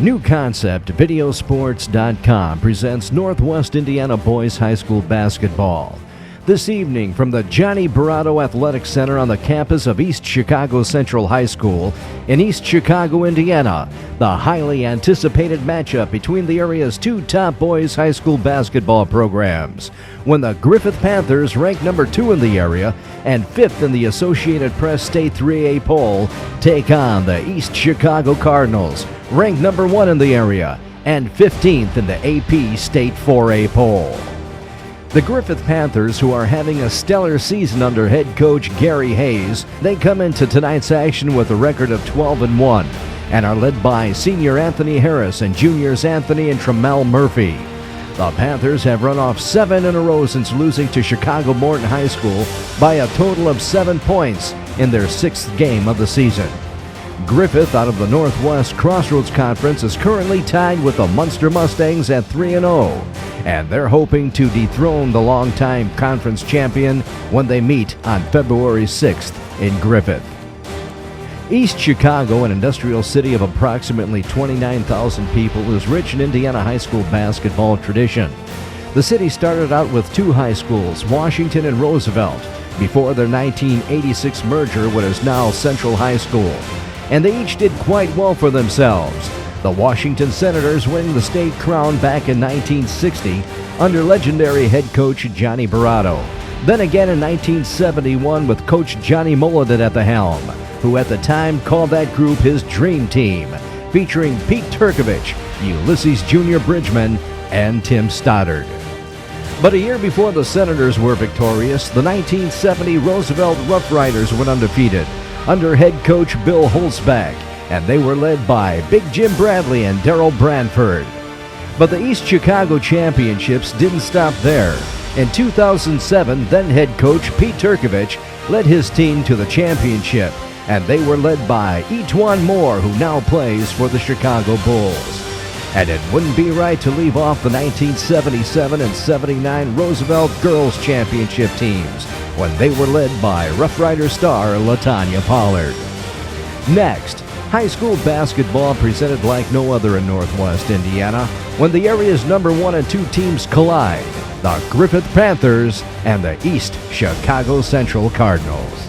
New Concept Videosports.com presents Northwest Indiana Boys High School basketball. This evening from the Johnny Barato Athletic Center on the campus of East Chicago Central High School in East Chicago, Indiana, the highly anticipated matchup between the area's two top boys high school basketball programs, when the Griffith Panthers, ranked number 2 in the area and 5th in the Associated Press State 3A poll, take on the East Chicago Cardinals, ranked number 1 in the area and 15th in the AP State 4A poll. The Griffith Panthers, who are having a stellar season under head coach Gary Hayes, they come into tonight's action with a record of 12-1 and are led by senior Anthony Harris and juniors Anthony and Tramel Murphy. The Panthers have run off 7 in a row since losing to Chicago Morton High School by a total of 7 points in their 6th game of the season. Griffith, out of the Northwest Crossroads Conference, is currently tied with the Munster Mustangs at 3-0, and they're hoping to dethrone the longtime conference champion when they meet on February 6th in Griffith. East Chicago, an industrial city of approximately 29,000 people, is rich in Indiana high school basketball tradition. The city started out with 2 high schools, Washington and Roosevelt, before their 1986 merger with what is now Central High School, and they each did quite well for themselves. The Washington Senators winning the state crown back in 1960 under legendary head coach Johnny Barato. Then again in 1971 with coach Johnny Mulligan at the helm, who at the time called that group his dream team, featuring Pete Turkovich, Ulysses Jr. Bridgman, and Tim Stoddard. But a year before the Senators were victorious, the 1970 Roosevelt Rough Riders went undefeated under head coach Bill Holzbach, and they were led by Big Jim Bradley and Darrell Branford. But the East Chicago Championships didn't stop there. In 2007, then head coach Pete Turkovich led his team to the championship, and they were led by Etwan Moore, who now plays for the Chicago Bulls. And it wouldn't be right to leave off the 1977 and 79 Roosevelt Girls Championship teams, when they were led by Rough Rider star LaTanya Pollard. Next, high school basketball presented like no other in Northwest Indiana, when the area's number 1 and 2 teams collide, the Griffith Panthers and the East Chicago Central Cardinals.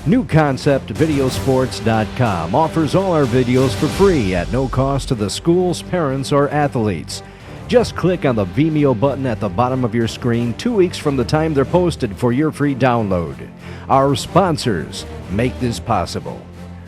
New Concept Videosports.com offers all our videos for free at no cost to the schools, parents, or athletes. Just click on the Vimeo button at the bottom of your screen 2 weeks from the time they're posted for your free download. Our sponsors make this possible.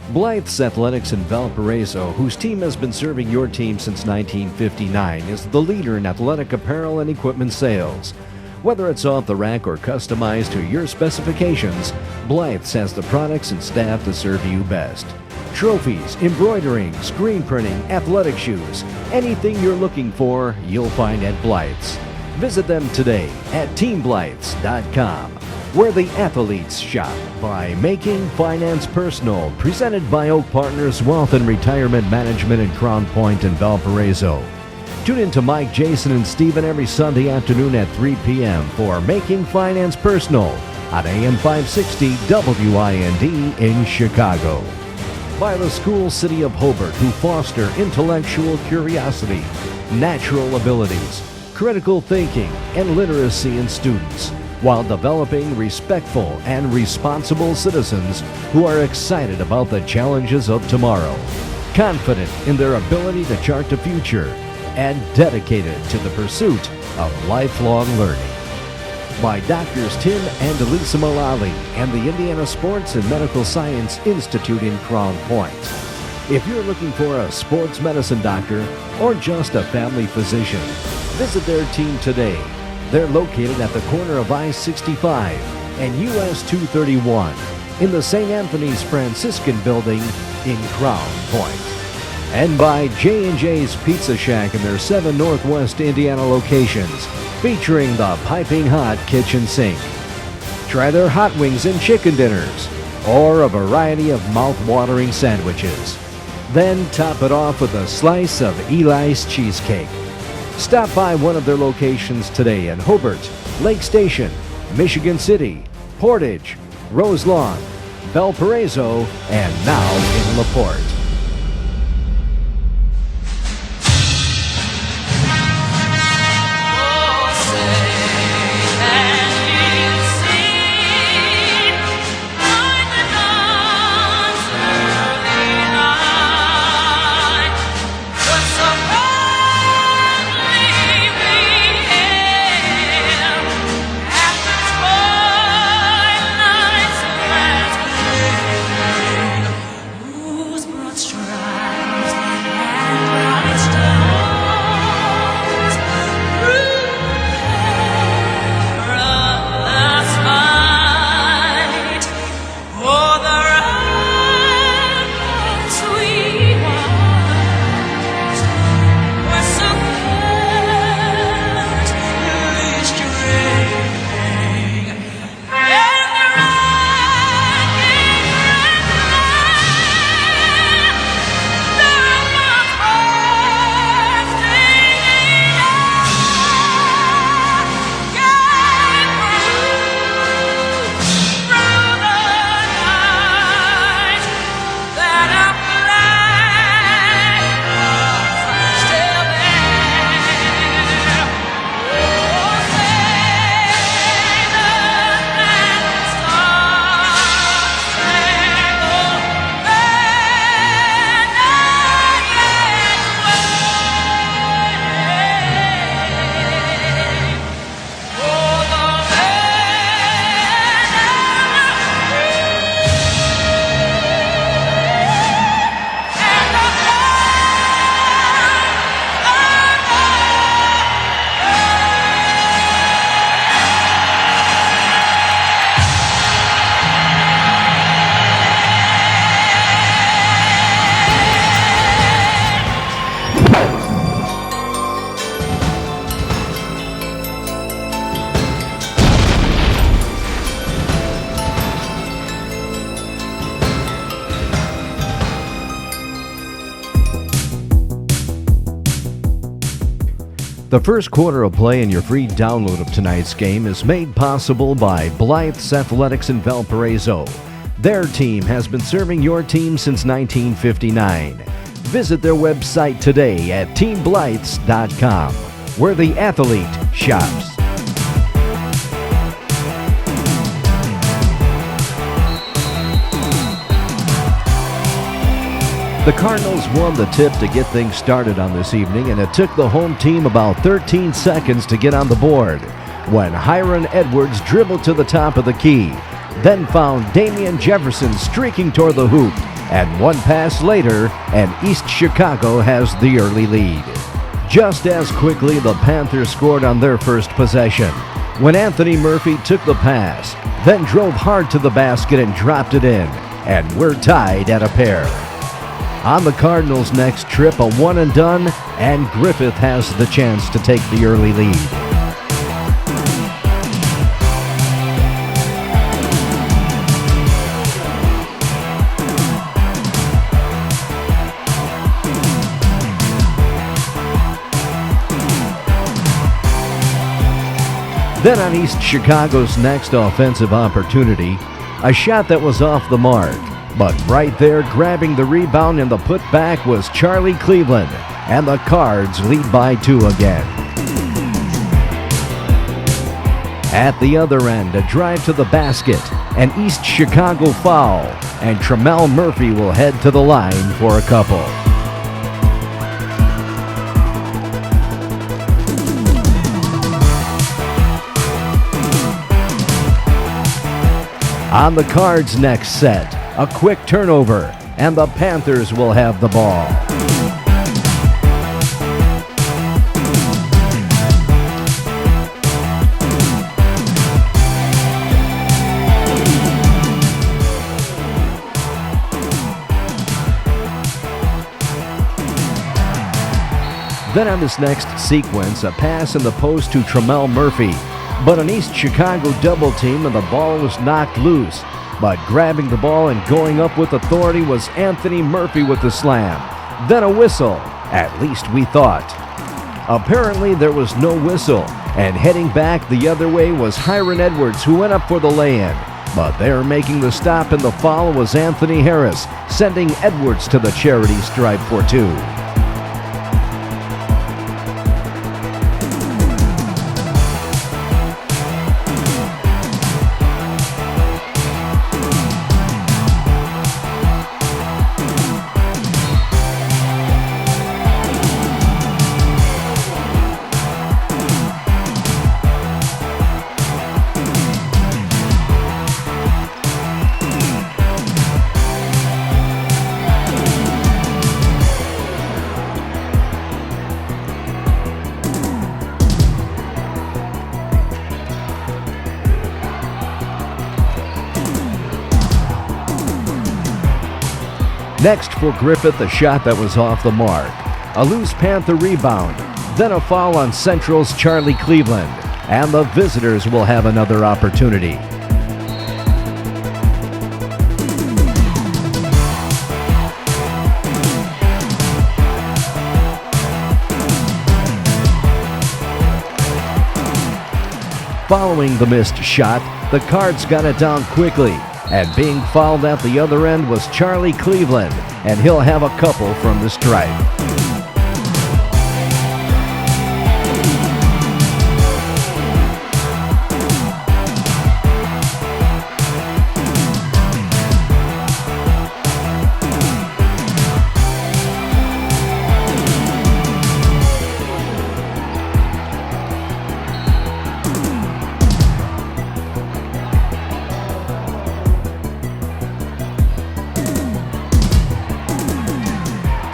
Blythe's Athletics in Valparaiso, whose team has been serving your team since 1959, is the leader in athletic apparel and equipment sales. Whether it's off the rack or customized to your specifications, Blythe's has the products and staff to serve you best. Trophies, embroidering, screen printing, athletic shoes, anything you're looking for, you'll find at Blythe's. Visit them today at teamblythes.com, where the athletes shop, by Making Finance Personal, presented by Oak Partners Wealth and Retirement Management in Crown Point and Valparaiso. Tune in to Mike, Jason, and Steven every Sunday afternoon at 3 p.m. for Making Finance Personal on AM 560 WIND in Chicago. By the School City of Hobart, who foster intellectual curiosity, natural abilities, critical thinking, and literacy in students, while developing respectful and responsible citizens who are excited about the challenges of tomorrow, confident in their ability to chart the future, and dedicated to the pursuit of lifelong learning. By Drs. Tim and Elisa Mullally and the Indiana Sports and Medical Science Institute in Crown Point. If you're looking for a sports medicine doctor or just a family physician, visit their team today. They're located at the corner of I-65 and US 231 in the St. Anthony's Franciscan Building in Crown Point. And by J&J's Pizza Shack in their 7 Northwest Indiana locations, featuring the piping hot kitchen sink. Try their hot wings and chicken dinners, or a variety of mouth-watering sandwiches. Then top it off with a slice of Eli's cheesecake. Stop by one of their locations today in Hobart, Lake Station, Michigan City, Portage, Roselawn, Valparaiso, and now in LaPorte. The first quarter of play and your free download of tonight's game is made possible by Blythe's Athletics in Valparaiso. Their team has been serving your team since 1959. Visit their website today at teamblythes.com, where the athlete shops. The Cardinals won the tip to get things started on this evening, and it took the home team about 13 seconds to get on the board when Hiron Edwards dribbled to the top of the key, then found Damian Jefferson streaking toward the hoop, and one pass later, and East Chicago has the early lead. Just as quickly, the Panthers scored on their first possession when Anthony Murphy took the pass, then drove hard to the basket and dropped it in, and we're tied at a pair. On the Cardinals' next trip, a one and done, and Griffith has the chance to take the early lead. Then on East Chicago's next offensive opportunity, a shot that was off the mark. But right there, grabbing the rebound and the putback was Charlie Cleveland, and the Cards lead by 2 again. At the other end, a drive to the basket, an East Chicago foul, and Tremel Murphy will head to the line for a couple. On the Cards' next set, a quick turnover, and the Panthers will have the ball. Then on this next sequence, a pass in the post to Tremel Murphy, but an East Chicago double team and the ball was knocked loose. But grabbing the ball and going up with authority was Anthony Murphy with the slam. Then a whistle, at least we thought. Apparently there was no whistle, and heading back the other way was Hiron Edwards, who went up for the lay-in. But there making the stop in the foul was Anthony Harris, sending Edwards to the charity stripe for 2. Next for Griffith, a shot that was off the mark. A loose Panther rebound, then a foul on Central's Charlie Cleveland, and the visitors will have another opportunity. Following the missed shot, the Cards got it down quickly. And being fouled at the other end was Charlie Cleveland, and he'll have a couple from the stripe.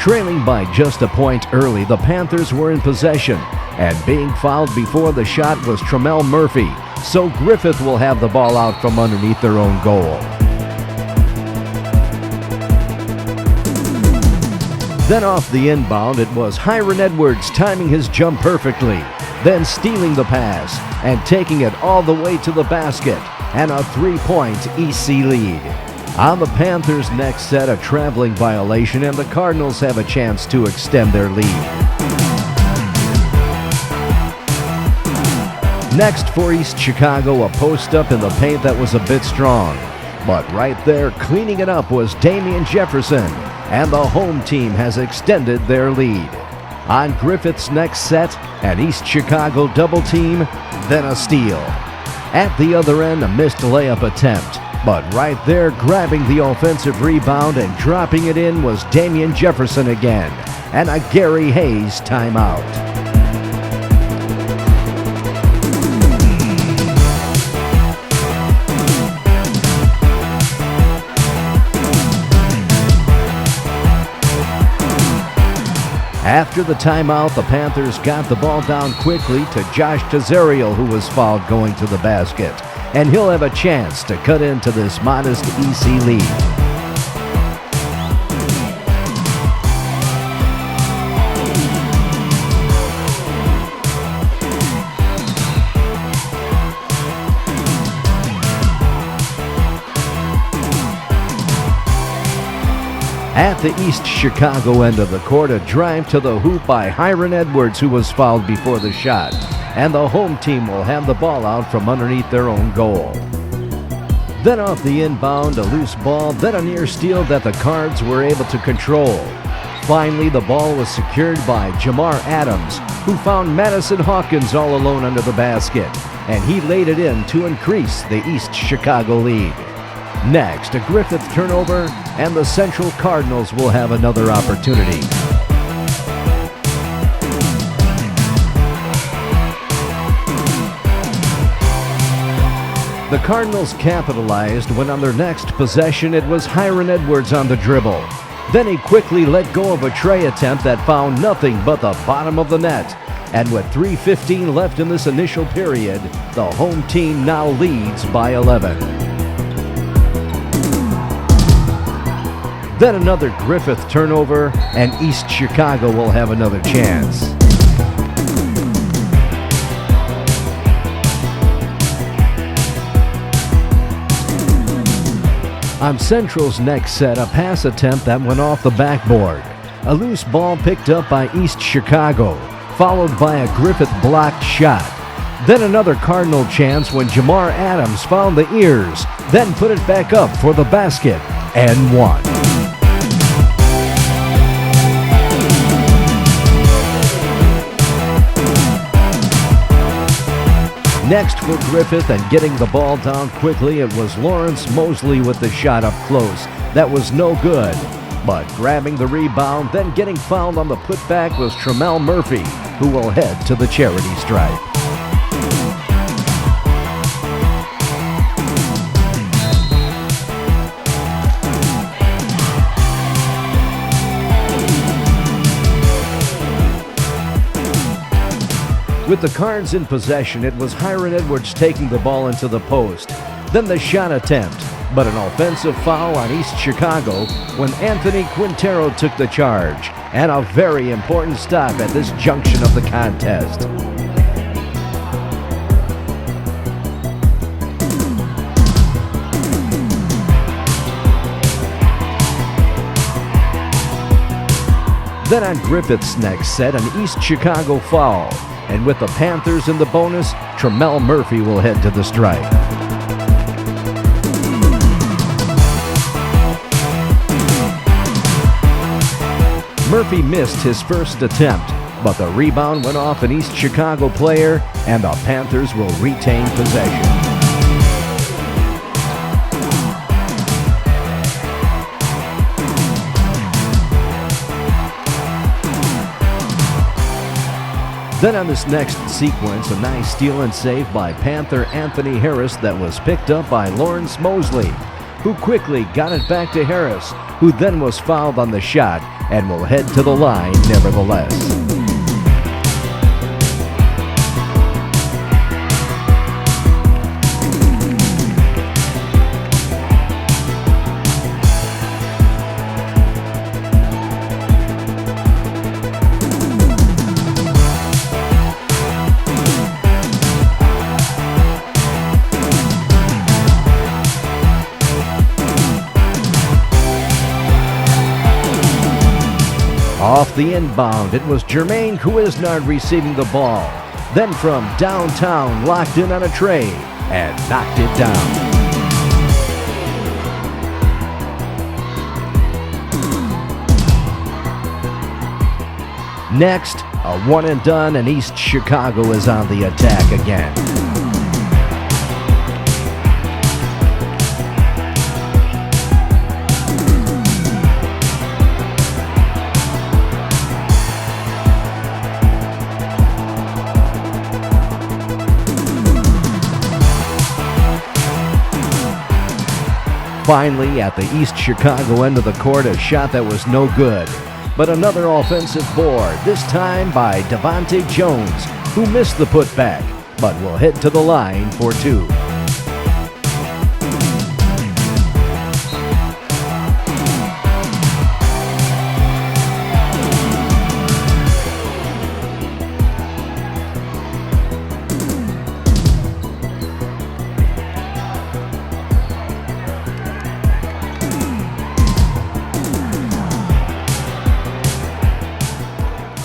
Trailing by just a point early, the Panthers were in possession, and being fouled before the shot was Tremel Murphy, so Griffith will have the ball out from underneath their own goal. Then off the inbound, it was Hiron Edwards timing his jump perfectly, then stealing the pass and taking it all the way to the basket, and a 3-point EC lead. On the Panthers' next set, a traveling violation, and the Cardinals have a chance to extend their lead. Next for East Chicago, a post-up in the paint that was a bit strong. But right there, cleaning it up was Damian Jefferson, and the home team has extended their lead. On Griffith's next set, an East Chicago double team, then a steal. At the other end, a missed layup attempt. But right there, grabbing the offensive rebound and dropping it in was Damian Jefferson again, and a Gary Hayes timeout. After the timeout, the Panthers got the ball down quickly to Josh Tazariel, who was fouled going to the basket. And he'll have a chance to cut into this modest EC lead. At the East Chicago end of the court, a drive to the hoop by Hiron Edwards, who was fouled before the shot. And the home team will have the ball out from underneath their own goal. Then off the inbound, a loose ball, then a near steal that the Cards were able to control. Finally, the ball was secured by Jamar Adams, who found Madison Hawkins all alone under the basket, and he laid it in to increase the East Chicago lead. Next, a Griffith turnover, and the Central Cardinals will have another opportunity. The Cardinals capitalized when on their next possession it was Hiron Edwards on the dribble. Then he quickly let go of a tray attempt that found nothing but the bottom of the net. And with 3:15 left in this initial period, the home team now leads by 11. Then another Griffith turnover, and East Chicago will have another chance. On Central's next set, a pass attempt that went off the backboard. A loose ball picked up by East Chicago, followed by a Griffith blocked shot. Then another Cardinal chance when Jamar Adams found the ears, then put it back up for the basket, and one. Next for Griffith and getting the ball down quickly, it was Lawrence Mosley with the shot up close. That was no good. But grabbing the rebound, then getting fouled on the putback was Tremel Murphy, who will head to the charity stripe. With the Cards in possession, it was Hiron Edwards taking the ball into the post. Then the shot attempt, but an offensive foul on East Chicago when Anthony Quintero took the charge. And a very important stop at this junction of the contest. Then on Griffith's next set, an East Chicago foul. And with the Panthers in the bonus, Tremel Murphy will head to the stripe. Murphy missed his first attempt, but the rebound went off an East Chicago player, and the Panthers will retain possession. Then on this next sequence, a nice steal and save by Panther Anthony Harris that was picked up by Lawrence Mosley, who quickly got it back to Harris, who then was fouled on the shot and will head to the line nevertheless. Off the inbound, it was Jermaine Couisnard receiving the ball. then from downtown locked in on a tray and knocked it down. Next, a one and done, and East Chicago is on the attack again. Finally, at the East Chicago end of the court, a shot that was no good. But another offensive board, this time by Devontae Jones, who missed the putback, but will head to the line for two.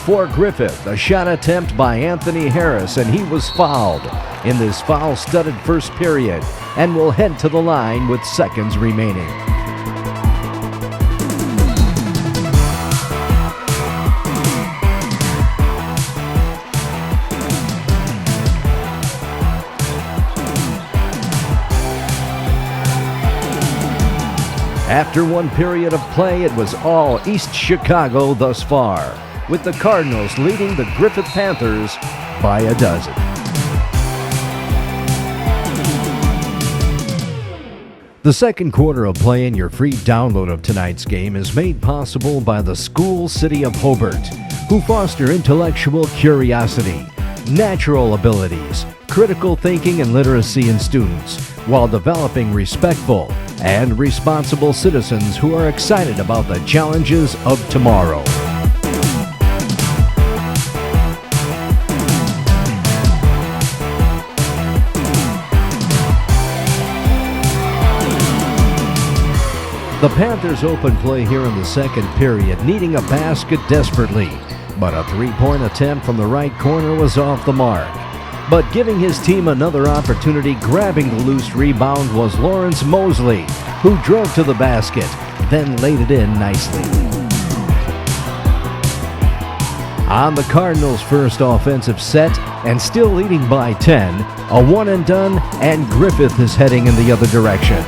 For Griffith, a shot attempt by Anthony Harris, and he was fouled in this foul-studded first period and will head to the line with seconds remaining. After one period of play, it was all East Chicago thus far, with the Cardinals leading the Griffith Panthers by a dozen. The second quarter of play and your free download of tonight's game is made possible by the School City of Hobart, who foster intellectual curiosity, natural abilities, critical thinking, and literacy in students, while developing respectful and responsible citizens who are excited about the challenges of tomorrow. The Panthers open play here in the second period, needing a basket desperately, but a three-point attempt from the right corner was off the mark. But giving his team another opportunity, grabbing the loose rebound was Lawrence Mosley, who drove to the basket, then laid it in nicely. On the Cardinals' first offensive set, and still leading by 10, a one and done, and Griffith is heading in the other direction.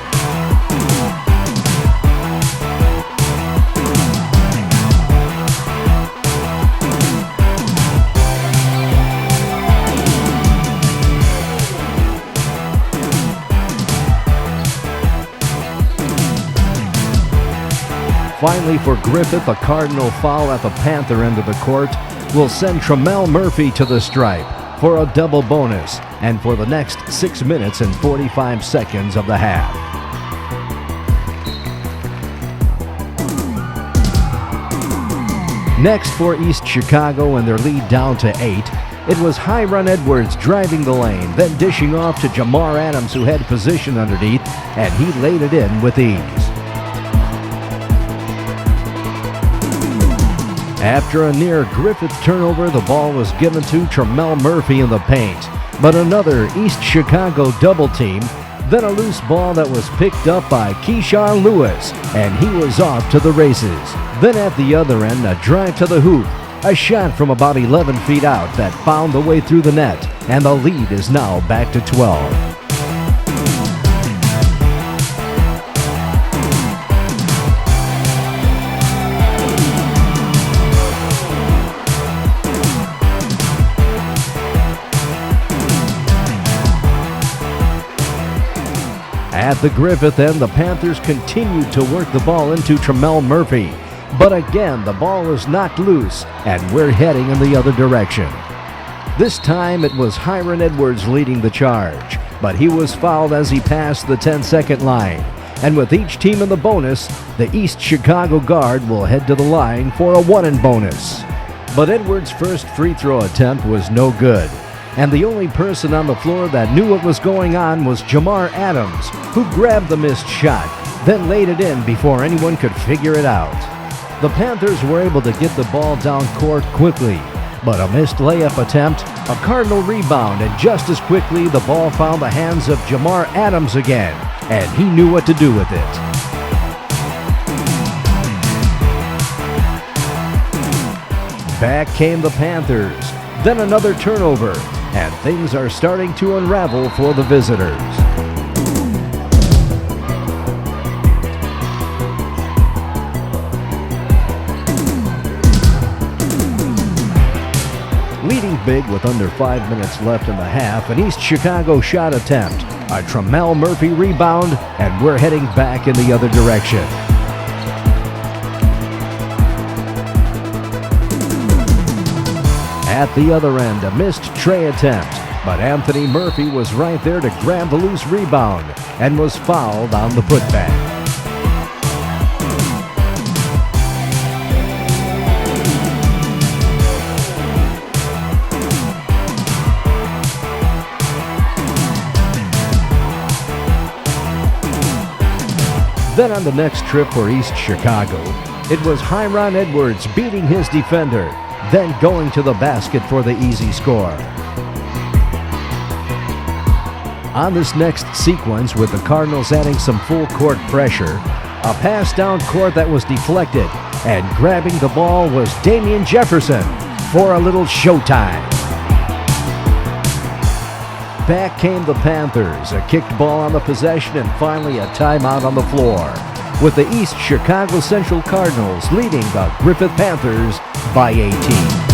Finally, for Griffith, a Cardinal foul at the Panther end of the court will send Tremel Murphy to the stripe for a double bonus and for the next 6 minutes and 45 seconds of the half. Next for East Chicago and their lead down to 8, it was Hiron Edwards driving the lane, then dishing off to Jamar Adams, who had position underneath, and he laid it in with ease. After a near Griffith turnover, the ball was given to Tremel Murphy in the paint, but another East Chicago double team, then a loose ball that was picked up by Keyshawn Lewis, and he was off to the races. Then at the other end, a drive to the hoop, a shot from about 11 feet out that found the way through the net, and the lead is now back to 12. At the Griffith end, the Panthers continued to work the ball into Tremel Murphy. But again, the ball was knocked loose, and we're heading in the other direction. This time, it was Hiron Edwards leading the charge, but he was fouled as he passed the 10-second line. And with each team in the bonus, the East Chicago guard will head to the line for a one-and bonus. But Edwards' first free throw attempt was no good, and the only person on the floor that knew what was going on was Jamar Adams, who grabbed the missed shot, then laid it in before anyone could figure it out. The Panthers were able to get the ball down court quickly, but a missed layup attempt, a Cardinal rebound, and just as quickly the ball found the hands of Jamar Adams again, and he knew what to do with it. Back came the Panthers, then another turnover, and things are starting to unravel for the visitors. Leading big with under 5 minutes left in the half, an East Chicago shot attempt, a Tramel Murphy rebound, and we're heading back in the other direction. At the other end, a missed tray attempt, but Anthony Murphy was right there to grab the loose rebound and was fouled on the putback. Then on the next trip for East Chicago, it was Hyron Edwards beating his defender, then going to the basket for the easy score. On this next sequence, with the Cardinals adding some full court pressure, a pass down court that was deflected, and grabbing the ball was Damian Jefferson for a little showtime. Back came the Panthers, a kicked ball on the possession, and finally a timeout on the floor, with the East Chicago Central Cardinals leading the Griffith Panthers by 18.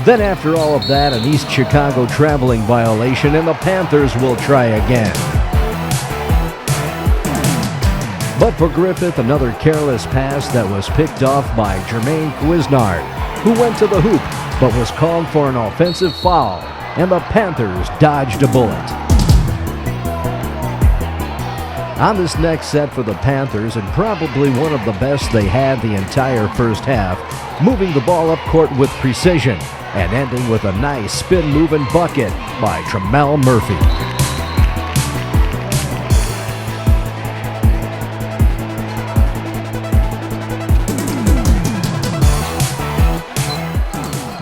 Then after all of that, an East Chicago traveling violation, and the Panthers will try again. But for Griffith, another careless pass that was picked off by Jermaine Quiznard, who went to the hoop but was called for an offensive foul, and the Panthers dodged a bullet. On this next set for the Panthers, and probably one of the best they had the entire first half, moving the ball up court with precision, and ending with a nice spin-moving bucket by Tramel Murphy.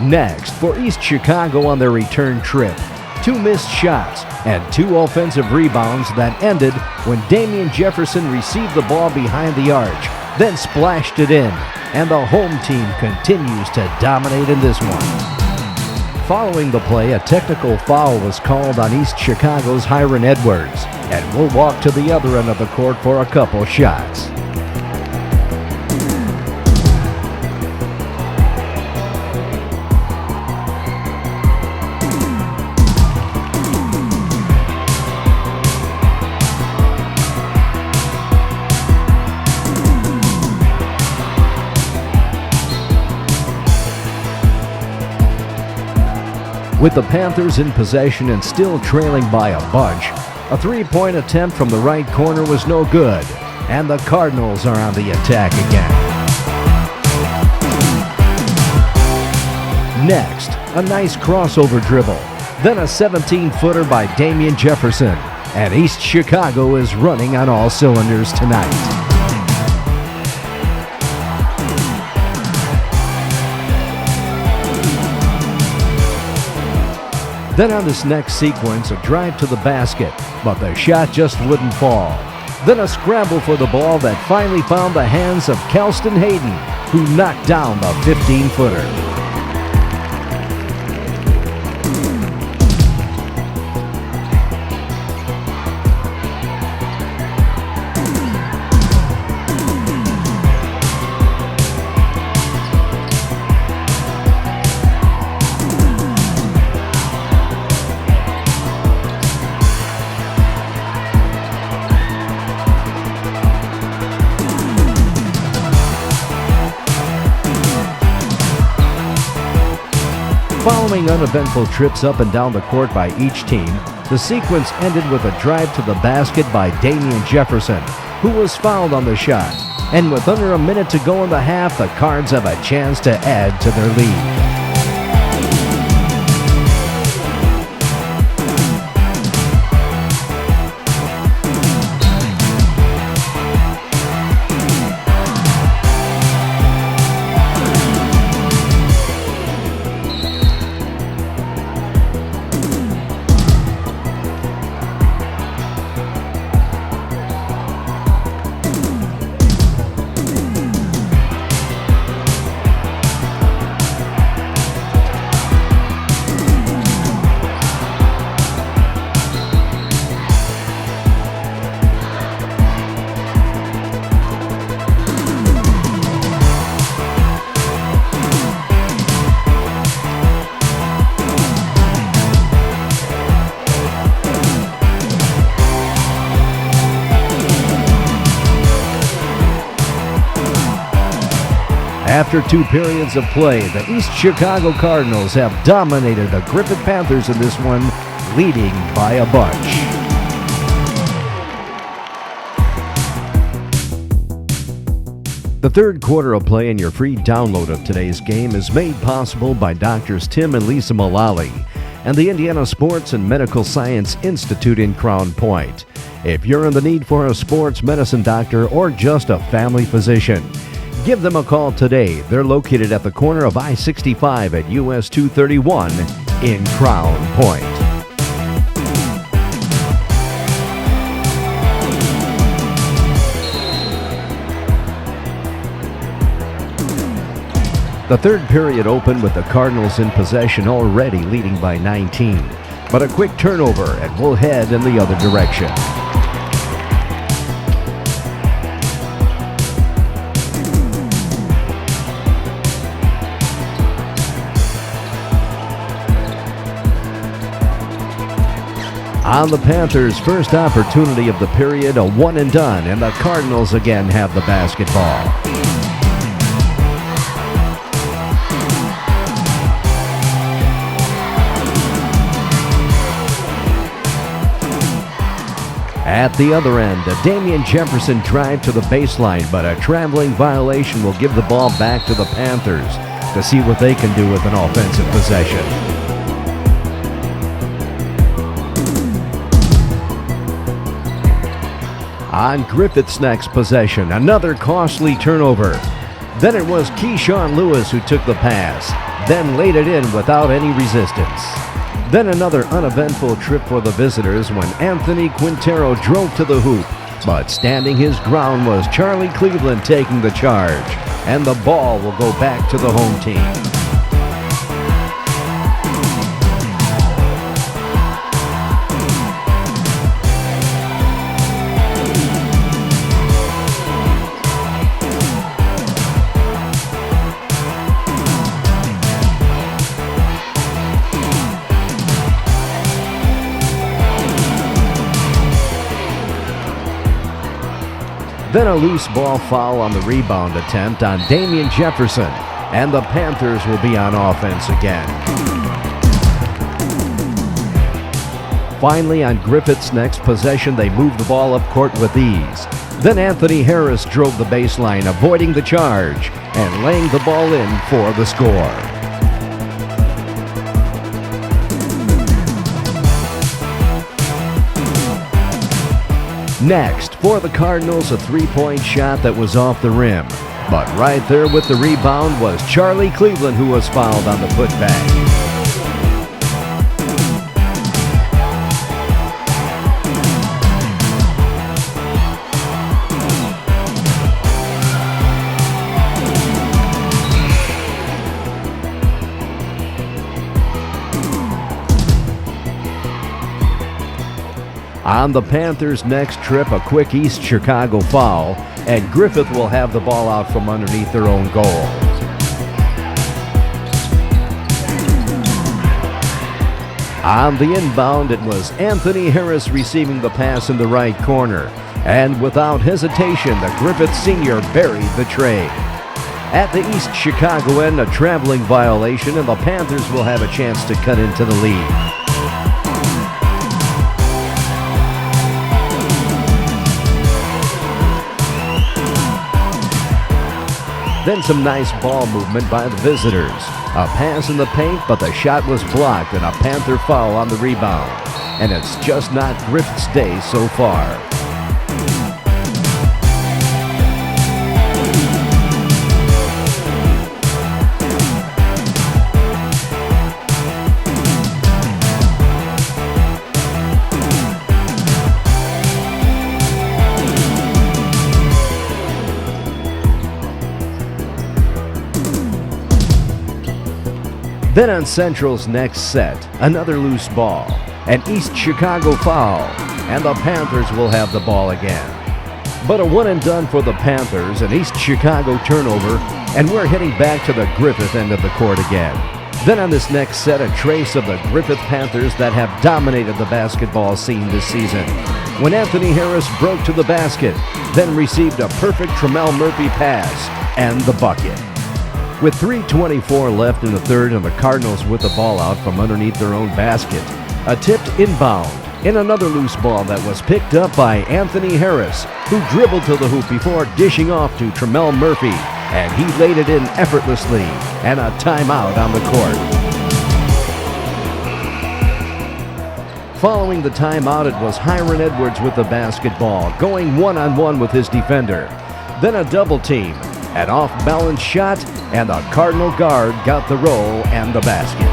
Next, for East Chicago on their return trip, 2 missed shots and 2 offensive rebounds that ended when Damian Jefferson received the ball behind the arch, then splashed it in, and the home team continues to dominate in this one. Following the play, a technical foul was called on East Chicago's Hyron Edwards, and we'll walk to the other end of the court for a couple shots. With the Panthers in possession and still trailing by a bunch, a 3-point attempt from the right corner was no good, and the Cardinals are on the attack again. Next, a nice crossover dribble, then a 17-footer by Damian Jefferson, and East Chicago is running on all cylinders tonight. Then on this next sequence, a drive to the basket, but the shot just wouldn't fall. Then a scramble for the ball that finally found the hands of Kelston Hayden, who knocked down the 15-footer. Following uneventful trips up and down the court by each team, the sequence ended with a drive to the basket by Damian Jefferson, who was fouled on the shot. And with under a minute to go in the half, the Cards have a chance to add to their lead. After 2 periods of play, the East Chicago Cardinals have dominated the Griffith Panthers in this one, leading by a bunch. The third quarter of play and your free download of today's game is made possible by Doctors Tim and Lisa Mullally and the Indiana Sports and Medical Science Institute in Crown Point. If you're in the need for a sports medicine doctor or just a family physician, give them a call today. They're located at the corner of I-65 at US 231 in Crown Point. The third period opened with the Cardinals in possession, already leading by 19. But a quick turnover and we'll head in the other direction. On the Panthers' first opportunity of the period, a one and done, and the Cardinals again have the basketball. At the other end, a Damian Jefferson drive to the baseline, but a traveling violation will give the ball back to the Panthers to see what they can do with an offensive possession. On Griffith's next possession, another costly turnover. Then it was Keyshawn Lewis who took the pass, then laid it in without any resistance. Then another uneventful trip for the visitors when Anthony Quintero drove to the hoop, but standing his ground was Charlie Cleveland taking the charge, and the ball will go back to the home team. Then a loose ball foul on the rebound attempt on Damian Jefferson, and the Panthers will be on offense again. Finally, on Griffith's next possession, they moved the ball up court with ease. Then Anthony Harris drove the baseline, avoiding the charge and laying the ball in for the score. Next, for the Cardinals, a three-point shot that was off the rim. But right there with the rebound was Charlie Cleveland, who was fouled on the putback. On the Panthers' next trip, a quick East Chicago foul, and Griffith will have the ball out from underneath their own goal. On the inbound, it was Anthony Harris receiving the pass in the right corner, and without hesitation, the Griffith senior buried the trade. At the East Chicago end, a traveling violation, and the Panthers will have a chance to cut into the lead. Then some nice ball movement by the visitors. A pass in the paint, but the shot was blocked, and a Panther foul on the rebound. And it's just not Griffith's day so far. Then on Central's next set, another loose ball, an East Chicago foul, and the Panthers will have the ball again. But a one and done for the Panthers, an East Chicago turnover, and we're heading back to the Griffith end of the court again. Then on this next set, a trace of the Griffith Panthers that have dominated the basketball scene this season. When Anthony Harris broke to the basket, then received a perfect Tremel Murphy pass, and the bucket. With 3:24 left in the third and the Cardinals with the ball out from underneath their own basket, a tipped inbound in another loose ball that was picked up by Anthony Harris, who dribbled to the hoop before dishing off to Tremel Murphy, and he laid it in effortlessly, and a timeout on the court. Following the timeout, it was Hiron Edwards with the basketball, going one-on-one with his defender. Then a double team, an off-balance shot, and the Cardinal guard got the roll and the basket.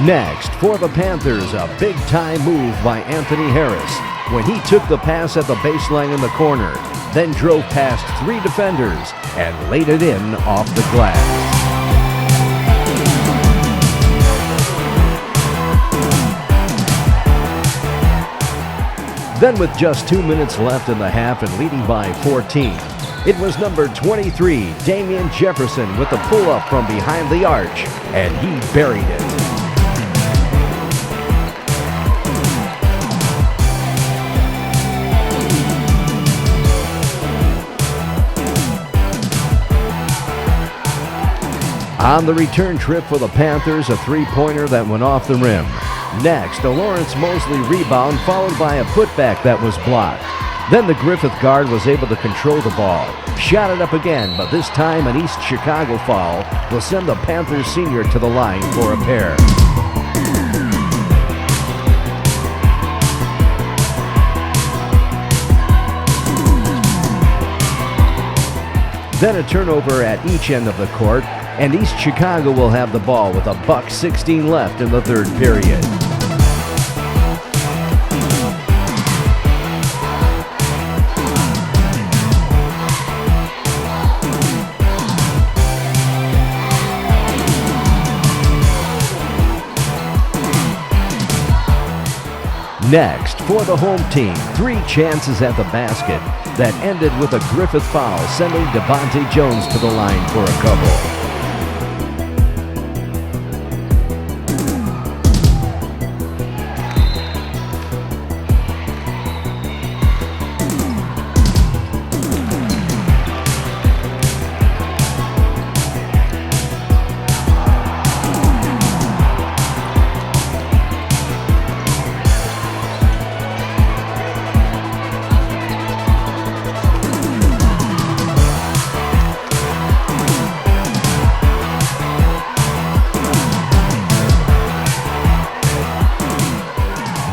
Next, for the Panthers, a big-time move by Anthony Harris when he took the pass at the baseline in the corner, then drove past three defenders and laid it in off the glass. Then with just 2 minutes left in the half and leading by 14, it was number 23, Damian Jefferson, with the pull-up from behind the arch, and he buried it. On the return trip for the Panthers, a three-pointer that went off the rim. Next, a Lawrence Mosley rebound followed by a putback that was blocked. Then the Griffith guard was able to control the ball, shot it up again, but this time an East Chicago foul will send the Panthers senior to the line for a pair. Then a turnover at each end of the court, and East Chicago will have the ball with $1:16 left in the third period. Next, for the home team, three chances at the basket that ended with a Griffith foul, sending Devontae Jones to the line for a couple.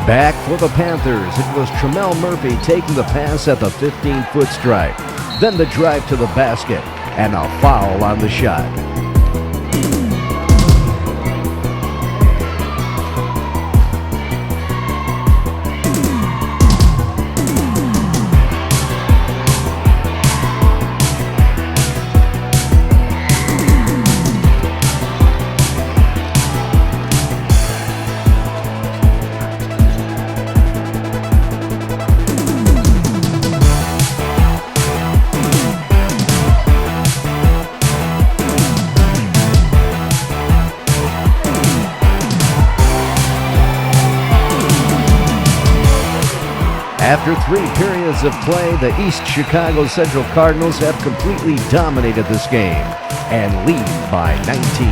Back for the Panthers, it was Tremel Murphy taking the pass at the 15-foot stripe. Then the drive to the basket, and a foul on the shot. After 3 periods of play, the East Chicago Central Cardinals have completely dominated this game and lead by 19.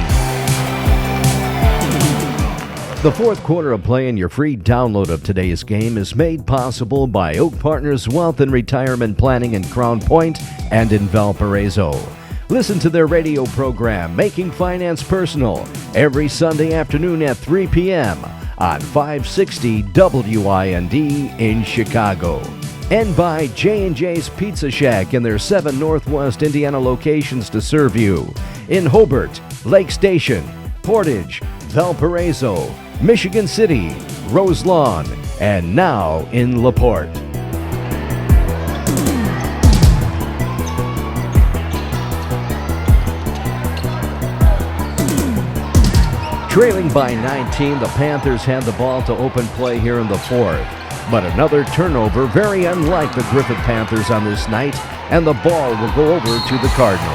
The fourth quarter of play and your free download of today's game is made possible by Oak Partners Wealth and Retirement Planning in Crown Point and in Valparaiso. Listen to their radio program, Making Finance Personal, every Sunday afternoon at 3 p.m. on 560 WIND in Chicago. And by J&J's Pizza Shack in their 7 Northwest Indiana locations to serve you in Hobart, Lake Station, Portage, Valparaiso, Michigan City, Roselawn, and now in LaPorte. Trailing by 19, the Panthers had the ball to open play here in the fourth. But another turnover, very unlike the Griffith Panthers on this night, and the ball will go over to the Cardinals.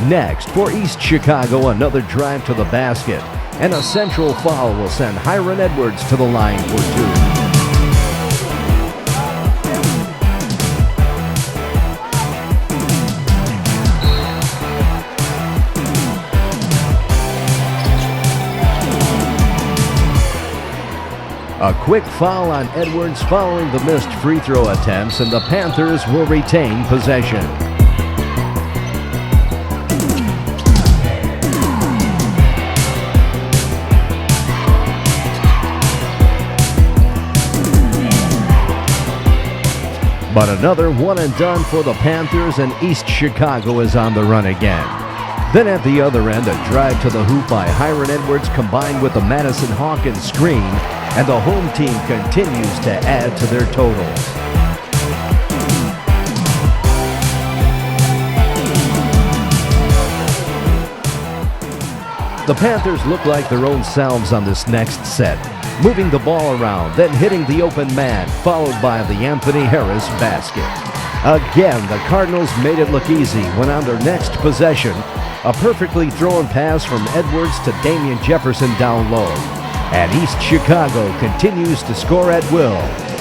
Next, for East Chicago, another drive to the basket, and a central foul will send Hiron Edwards to the line for 2. A quick foul on Edwards following the missed free throw attempts, and the Panthers will retain possession. But another one and done for the Panthers, and East Chicago is on the run again. Then at the other end, a drive to the hoop by Hiron Edwards combined with the Madison Hawkins screen, and the home team continues to add to their totals. The Panthers look like their own selves on this next set, moving the ball around, then hitting the open man, followed by the Anthony Harris basket. Again, the Cardinals made it look easy when on their next possession, a perfectly thrown pass from Edwards to Damian Jefferson down low. And East Chicago continues to score at will,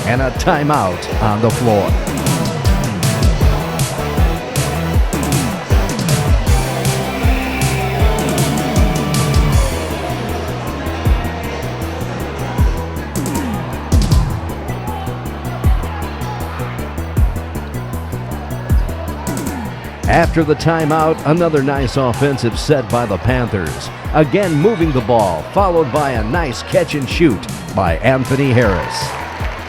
and a timeout on the floor. After the timeout, another nice offensive set by the Panthers. Again moving the ball, followed by a nice catch and shoot by Anthony Harris.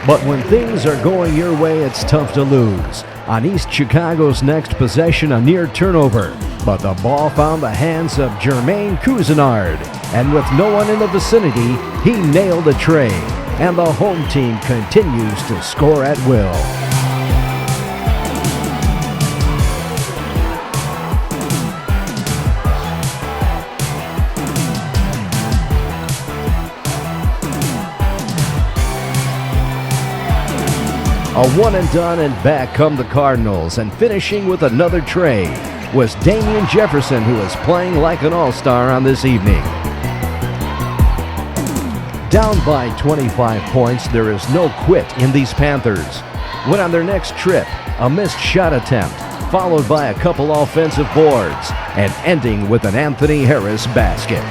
But when things are going your way, it's tough to lose. On East Chicago's next possession, a near turnover. But the ball found the hands of Jermaine Cousinard. And with no one in the vicinity, he nailed a tray. And the home team continues to score at will. A one and done, and back come the Cardinals, and finishing with another tray was Damian Jefferson, who is playing like an all-star on this evening. Down by 25 points, there is no quit in these Panthers. When on their next trip, a missed shot attempt, followed by a couple offensive boards, and ending with an Anthony Harris basket.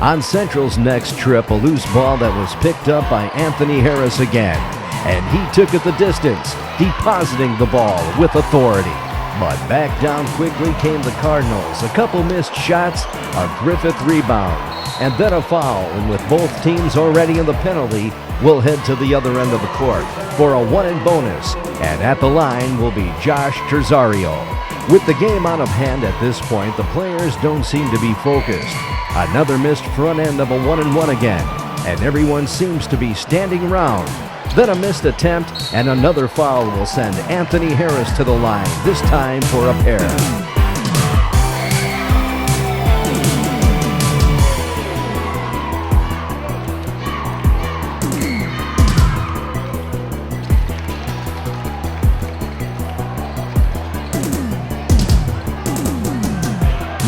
On Central's next trip, a loose ball that was picked up by Anthony Harris again, and he took it the distance, depositing the ball with authority. But back down quickly came the Cardinals. A couple missed shots, a Griffith rebound, and then a foul, and with both teams already in the penalty, we'll head to the other end of the court for a one-and bonus, and at the line will be Josh Terzario. With the game out of hand at this point, the players don't seem to be focused. Another missed front end of a 1-and-1 again, and everyone seems to be standing around. Then a missed attempt, and another foul will send Anthony Harris to the line, this time for a pair.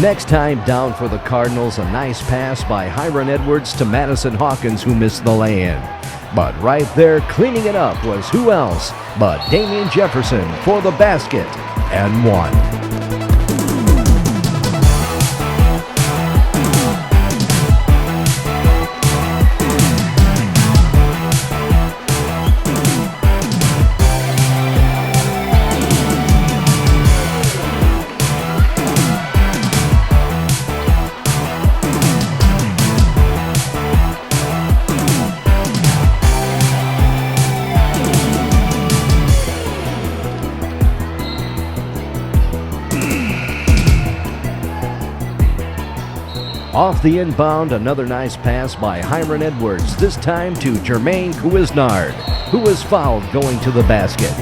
Next time down for the Cardinals, a nice pass by Hiron Edwards to Madison Hawkins, who missed the lay-in. But right there cleaning it up was who else but Damian Jefferson for the basket and one. Off the inbound, another nice pass by Hiron Edwards, this time to Jermaine Couisnard, who was fouled going to the basket.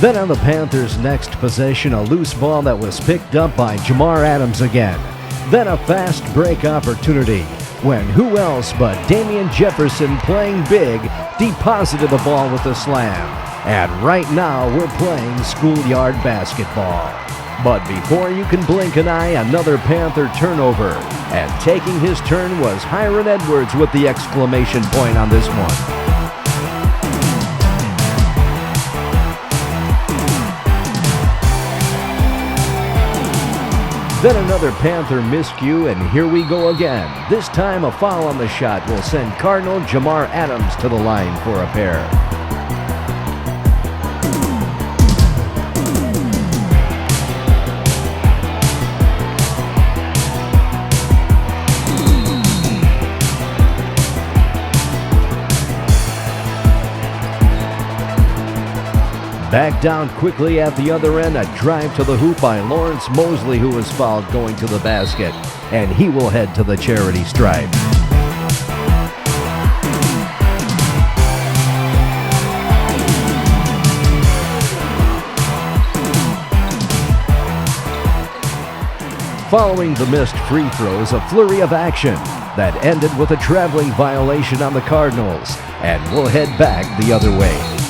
Then on the Panthers' next possession, a loose ball that was picked up by Jamar Adams again. Then a fast break opportunity when who else but Damian Jefferson, playing big, deposited the ball with a slam. And right now we're playing schoolyard basketball. But before you can blink an eye, another Panther turnover. And taking his turn was Hiron Edwards with the exclamation point on this one. Then another Panther miscue, and here we go again. This time a foul on the shot will send Cardinal Jamar Adams to the line for a pair. Back down quickly at the other end, a drive to the hoop by Lawrence Mosley, who was fouled going to the basket, and he will head to the charity stripe. Following the missed free throws, a flurry of action that ended with a traveling violation on the Cardinals, and we'll head back the other way.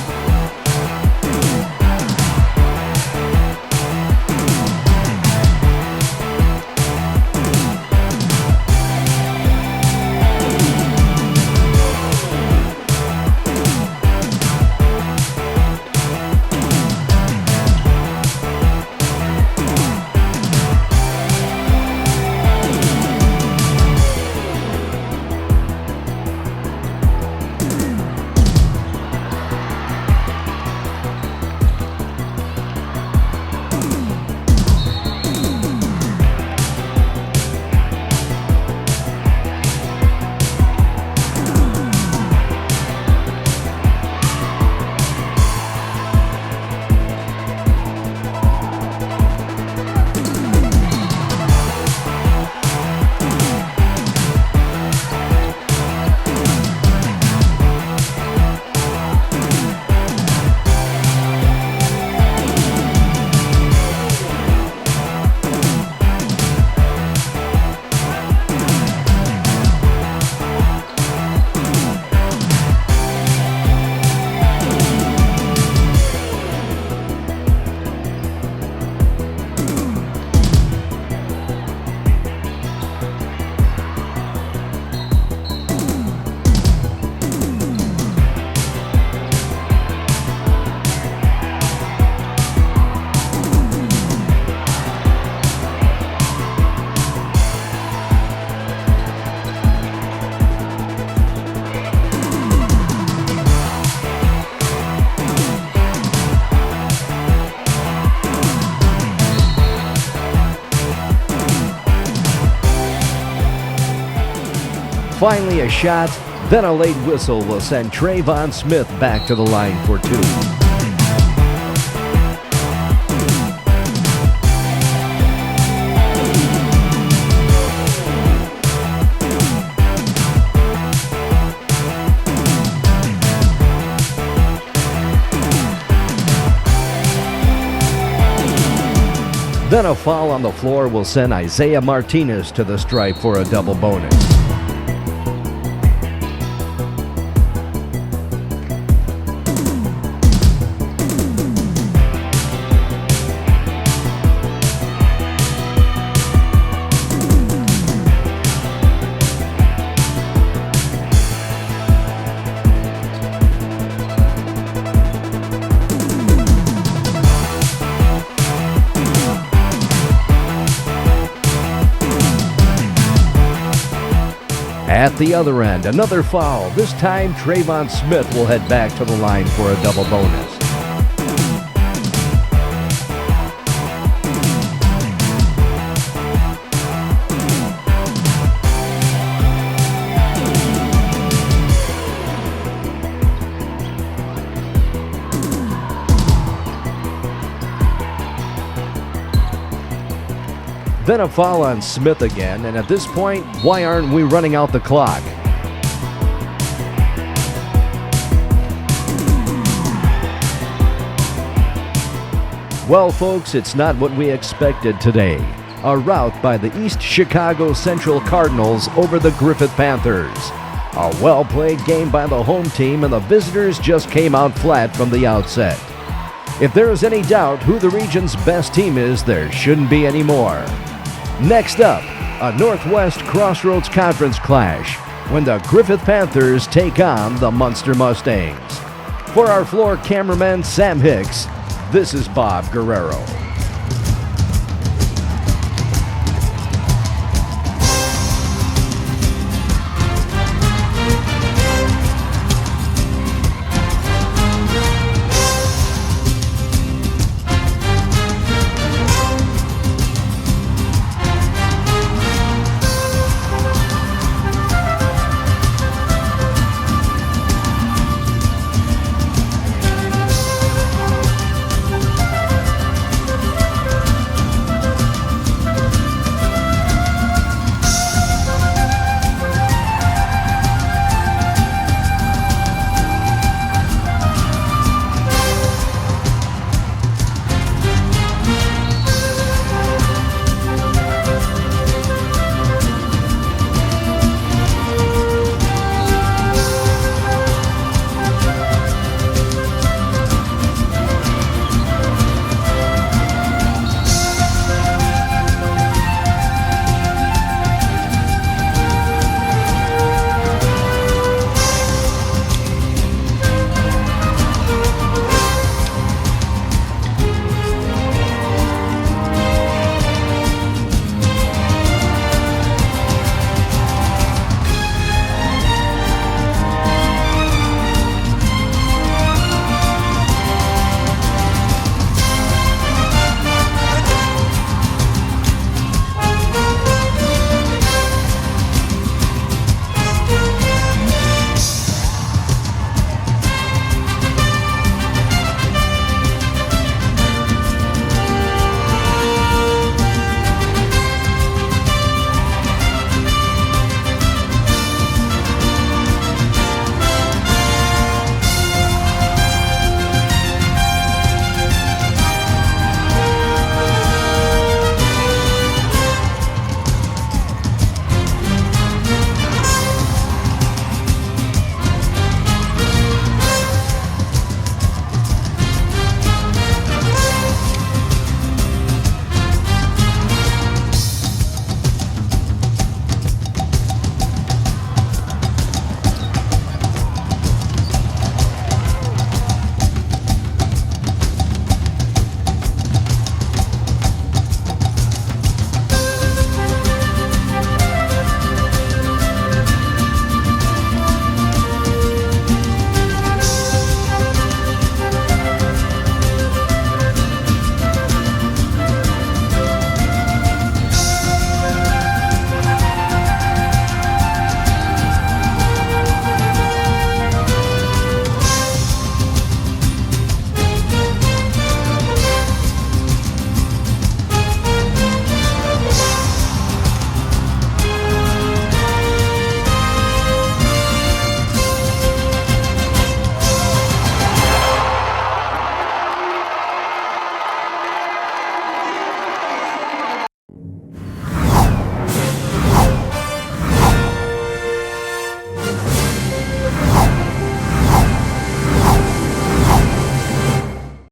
Finally a shot, then a late whistle will send Trayvon Smith back to the line for two. Then a foul on the floor will send Isaiah Martinez to the stripe for a double bonus. At the other end, another foul. This time, Trayvon Smith will head back to the line for a double bonus. Then a foul on Smith again, and at this point, why aren't we running out the clock? Well, folks, it's not what we expected today. A rout by the East Chicago Central Cardinals over the Griffith Panthers. A well-played game by the home team, and the visitors just came out flat from the outset. If there is any doubt who the region's best team is, there shouldn't be any more. Next up, a Northwest Crossroads Conference clash when the Griffith Panthers take on the Munster Mustangs. For our floor cameraman, Sam Hicks, this is Bob Guerrero.